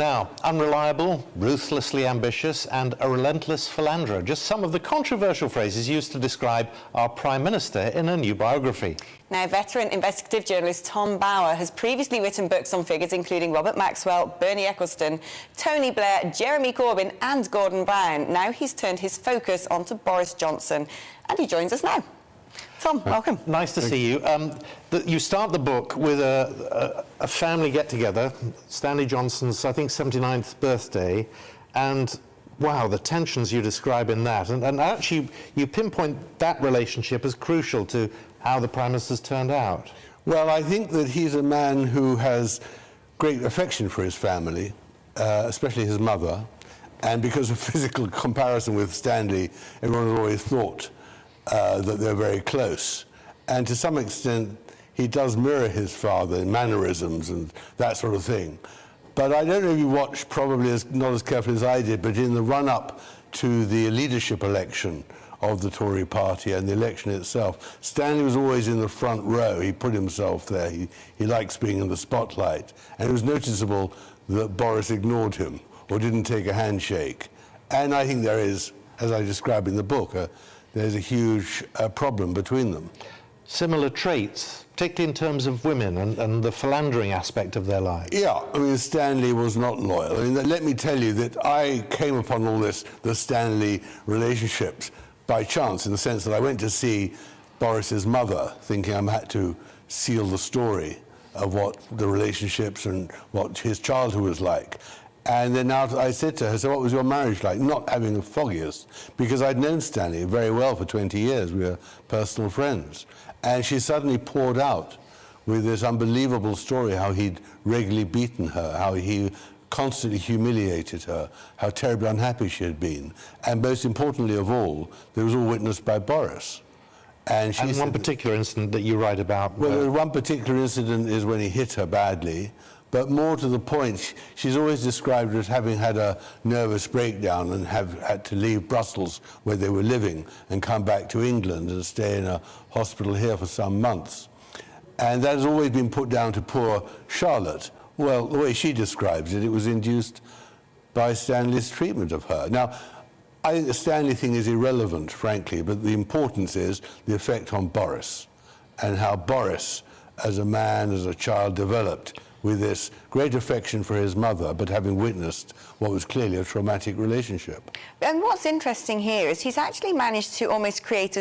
Now, unreliable, ruthlessly ambitious, and a relentless philanderer. Just some of the controversial phrases used to describe our Prime Minister in a new biography. Now, veteran investigative journalist Tom Bower has previously written books on figures including Robert Maxwell, Bernie Ecclestone, Tony Blair, Jeremy Corbyn and Gordon Brown. Now he's turned his focus onto Boris Johnson, and he joins us now. Tom, welcome. Nice to see you. You start the book with a family get-together, Stanley Johnson's, I think, 79th birthday, and wow, the tensions you describe in that. And actually, you pinpoint that relationship as crucial to how the Prime Minister's turned out. Well, I think that he's a man who has great affection for his family, especially his mother, and because of physical comparison with Stanley, everyone has always thought that they're very close. And to some extent, he does mirror his father in mannerisms and that sort of thing. But I don't know if you watched, probably not as carefully as I did, but in the run-up to the leadership election of the Tory party and the election itself, Stanley was always in the front row. He put himself there. He likes being in the spotlight. And it was noticeable that Boris ignored him or didn't take a handshake. And I think there is, as I describe in the book, there's a huge problem between them. Similar traits, particularly in terms of women and the philandering aspect of their lives. Yeah, I mean, Stanley was not loyal. I mean, let me tell you that I came upon all this, the Stanley relationships, by chance, in the sense that I went to see Boris's mother, thinking I had to seal the story of what the relationships and what his childhood was like. And then after I said to her, so what was your marriage like? Not having the foggiest, because I'd known Stanley very well for 20 years. We were personal friends. And she suddenly poured out with this unbelievable story, how he'd regularly beaten her, how he constantly humiliated her, how terribly unhappy she had been. And most importantly of all, it was all witnessed by Boris. And one particular incident that you write about. Well, one particular incident is when he hit her badly. But more to the point, she's always described as having had a nervous breakdown and have had to leave Brussels, where they were living, and come back to England and stay in a hospital here for some months. And that has always been put down to poor Charlotte. Well, the way she describes it, it was induced by Stanley's treatment of her. Now, I think the Stanley thing is irrelevant, frankly, but the importance is the effect on Boris and how Boris, as a man, as a child, developed with this great affection for his mother, but having witnessed what was clearly a traumatic relationship. And what's interesting here is he's actually managed to almost create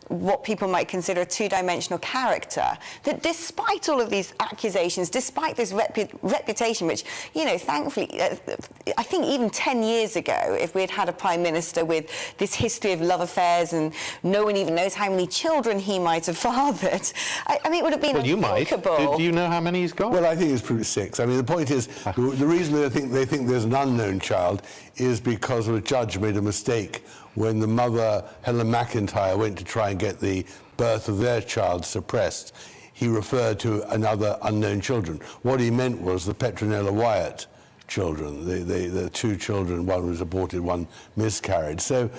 what people might consider a two-dimensional character, that despite all of these accusations, despite this reputation, which, you know, thankfully, I think even 10 years ago, if we had had a Prime Minister with this history of love affairs and no one even knows how many children he might have fathered, I mean, it would have been unthinkable. You might. Do you know how many he's got? Well, I think it's probably 6. I mean, the point is, the reason they think there's an unknown child is because a judge made a mistake when the mother, Helen McIntyre, went to try and get the birth of their child suppressed. He referred to another unknown children. What he meant was the Petronella Wyatt children, the 2 children, one was aborted, one miscarried. So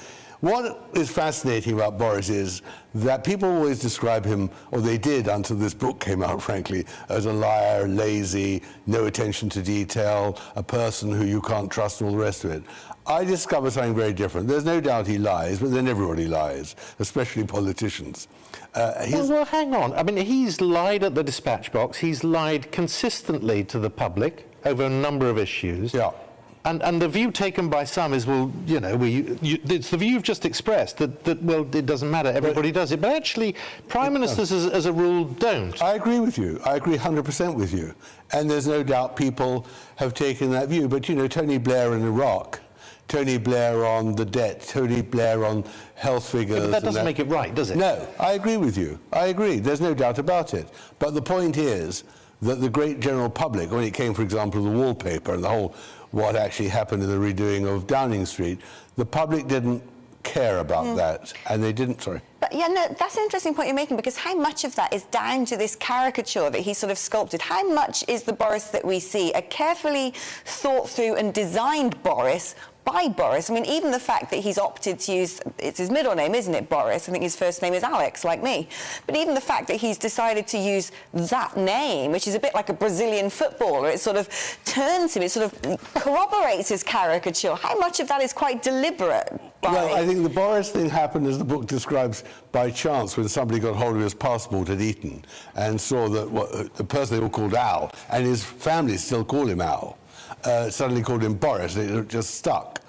what is fascinating about Boris is that people always describe him, or they did until this book came out, frankly, as a liar, lazy, no attention to detail, a person who you can't trust, and all the rest of it. I discovered something very different. There's no doubt he lies, but then everybody lies, especially politicians. Well, hang on. I mean, he's lied at the dispatch box. He's lied consistently to the public over a number of issues. Yeah. And the view taken by some is, well, you know, it's the view you've just expressed, that well, it doesn't matter, everybody does it. But actually, Prime Ministers, as a rule, don't. I agree with you. I agree 100% with you. And there's no doubt people have taken that view. But, you know, Tony Blair in Iraq, Tony Blair on the debt, Tony Blair on health figures. Yeah, but that doesn't make it right, does it? No, I agree with you. I agree. There's no doubt about it. But the point is that the great general public, when it came, for example, to the wallpaper and the whole what actually happened in the redoing of Downing Street, the public didn't care about that, and they didn't, sorry. But yeah, no, that's an interesting point you're making, because how much of that is down to this caricature that he sort of sculpted? How much is the Boris that we see a carefully thought through and designed Boris, by Boris. I mean, even the fact that he's opted to use, it's his middle name, isn't it, Boris? I think his first name is Alex, like me. But even the fact that he's decided to use that name, which is a bit like a Brazilian footballer, it sort of turns him, it sort of corroborates his caricature. How much of that is quite deliberate? Well, I think the Boris thing happened, as the book describes, by chance, when somebody got hold of his passport at Eton and saw that the person they all called Al, and his family still call him Al, suddenly called him Boris, and it just stuck.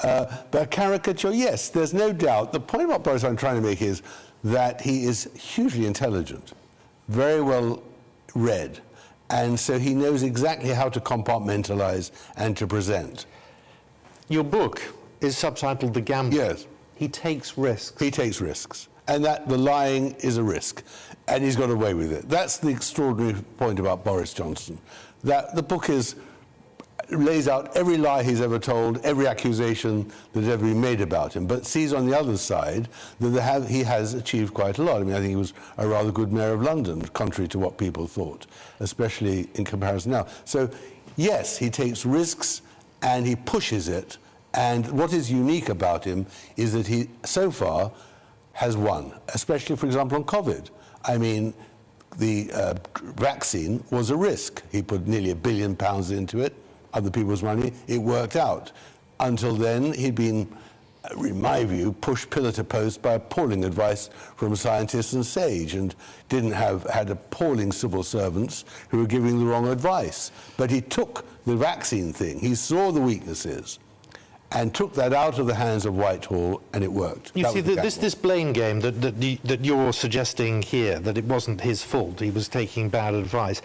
But caricature, yes, there's no doubt. The point about Boris I'm trying to make is that he is hugely intelligent, very well read, and so he knows exactly how to compartmentalize and to present. Your book is subtitled The Gamble. Yes. He takes risks. He takes risks. And that the lying is a risk. And he's got away with it. That's the extraordinary point about Boris Johnson. That the book lays out every lie he's ever told, every accusation that has ever been made about him, but sees on the other side that he has achieved quite a lot. I mean, I think he was a rather good mayor of London, contrary to what people thought, especially in comparison now. So, yes, he takes risks and he pushes it. And what is unique about him is that he, so far, has won, especially, for example, on COVID. I mean, the vaccine was a risk. He put nearly £1 billion into it, other people's money. It worked out. Until then, he'd been, in my view, pushed pillar to post by appalling advice from scientists and SAGE, and had appalling civil servants who were giving the wrong advice. But he took the vaccine thing. He saw the weaknesses and took that out of the hands of Whitehall, and it worked. You see, this blame game that you're suggesting here, that it wasn't his fault, he was taking bad advice.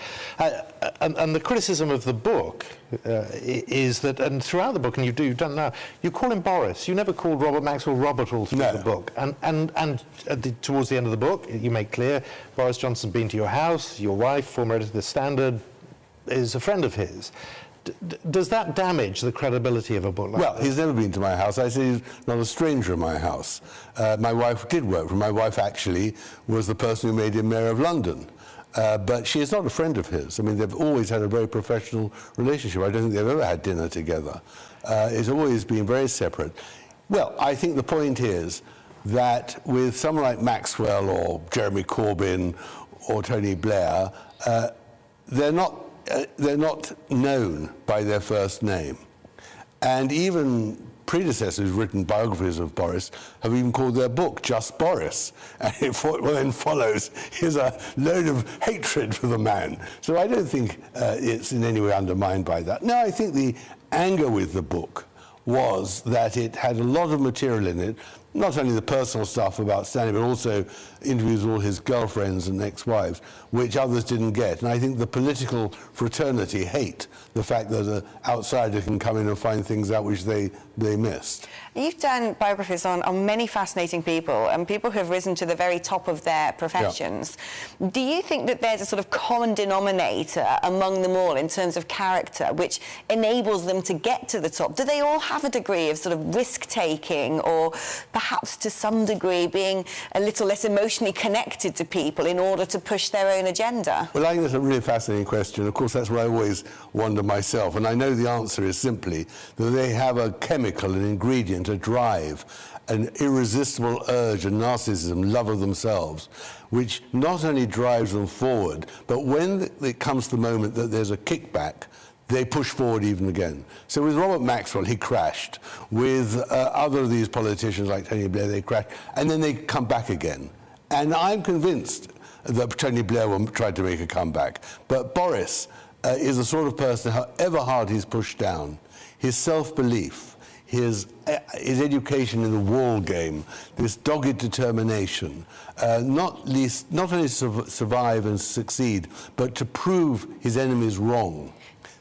And the criticism of the book is that, and throughout the book, and you've done now, you call him Boris. You never called Robert Maxwell Robert all through the book. And towards the end of the book, you make clear Boris Johnson's been to your house, your wife, former editor of The Standard, is a friend of his. Does that damage the credibility of a book like that? Well, he's never been to my house. I say he's not a stranger in my house. My wife did work for him. My wife actually was the person who made him Mayor of London. But she is not a friend of his. I mean, they've always had a very professional relationship. I don't think they've ever had dinner together. It's always been very separate. Well, I think the point is that with someone like Maxwell or Jeremy Corbyn or Tony Blair, they're not known by their first name. And even predecessors who've written biographies of Boris have even called their book Just Boris. And what then follows is a load of hatred for the man. So I don't think it's in any way undermined by that. No, I think the anger with the book was that it had a lot of material in it, not only the personal stuff about Stanley, but also interviews with all his girlfriends and ex-wives, which others didn't get. And I think the political fraternity hate the fact that an outsider can come in and find things out which they missed. You've done biographies on many fascinating people, and people who have risen to the very top of their professions. Yeah. Do you think that there's a sort of common denominator among them all in terms of character, which enables them to get to the top? Do they all have a degree of sort of risk-taking, or perhaps to some degree being a little less emotionally connected to people in order to push their own agenda? Well, I think that's a really fascinating question. Of course, that's what I always wonder myself, and I know the answer is simply that they have a chemical, an ingredient, a drive, an irresistible urge, a narcissism, love of themselves, which not only drives them forward, but when it comes to the moment that there's a kickback, they push forward even again. So with Robert Maxwell, he crashed. With other of these politicians like Tony Blair, they crashed, and then they come back again. And I'm convinced that Tony Blair tried to make a comeback. But Boris is the sort of person, however hard he's pushed down, his self-belief, his education in the wall game, this dogged determination, not only to survive and succeed, but to prove his enemies wrong.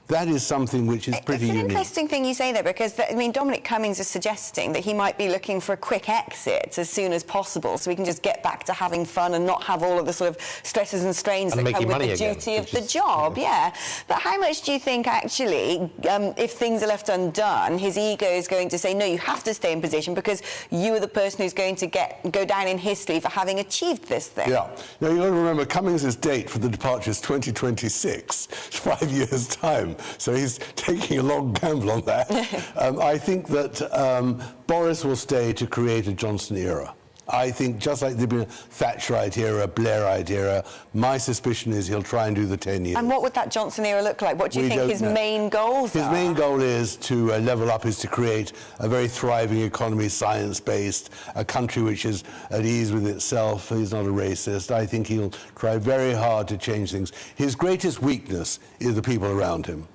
That is something which is pretty unique. It's an interesting thing you say there, because, I mean, Dominic Cummings is suggesting that he might be looking for a quick exit as soon as possible, so we can just get back to having fun and not have all of the sort of stresses and strains that come with the duty of the job. Yeah. But how much do you think, actually, if things are left undone, his ego is going to say, no, you have to stay in position because you are the person who's going to go down in history for having achieved this thing? Yeah. Now, you've got to remember, Cummings' date for the departure is 2026, 5 years' time. So he's taking a long gamble on that. I think that Boris will stay to create a Johnson era. I think just like there'd been a Thatcherite era, Blairite era, my suspicion is he'll try and do the 10 years. And what would that Johnson era look like? What do you think his main goals are? His main goal is to level up, is to create a very thriving economy, science-based, a country which is at ease with itself. He's not a racist. I think he'll try very hard to change things. His greatest weakness is the people around him,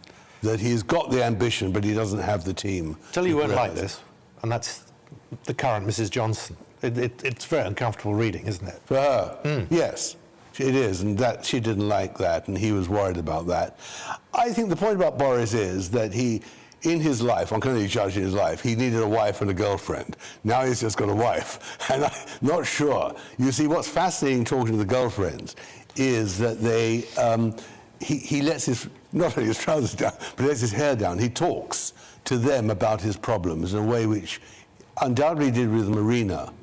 that he's got the ambition, but he doesn't have the team. Tell you won't like this, and that's the current Mrs. Johnson. It's very uncomfortable reading, isn't it? For her, yes, it is, and that she didn't like that, and he was worried about that. I think the point about Boris is that he, in his life, one can only judge in his life, he needed a wife and a girlfriend. Now he's just got a wife, and I'm not sure. You see, what's fascinating talking to the girlfriends is that they, he lets his, not only his trousers down, but he lets his hair down. He talks to them about his problems in a way which undoubtedly did with Marina.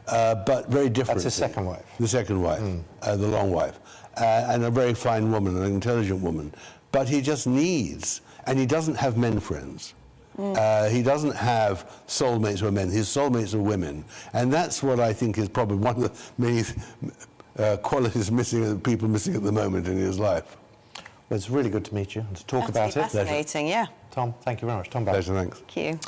But very different. That's his second wife. The second wife, the long wife, and a very fine woman, an intelligent woman. But he just needs, and he doesn't have men friends. He doesn't have soulmates who are men. His soulmates are women, and that's what I think is probably one of the many qualities missing, people missing at the moment in his life. Well, it's really good to meet you and to talk about it. Fascinating, yeah. Tom, thank you very much. Tom Bass. Pleasure, thanks. Thank you.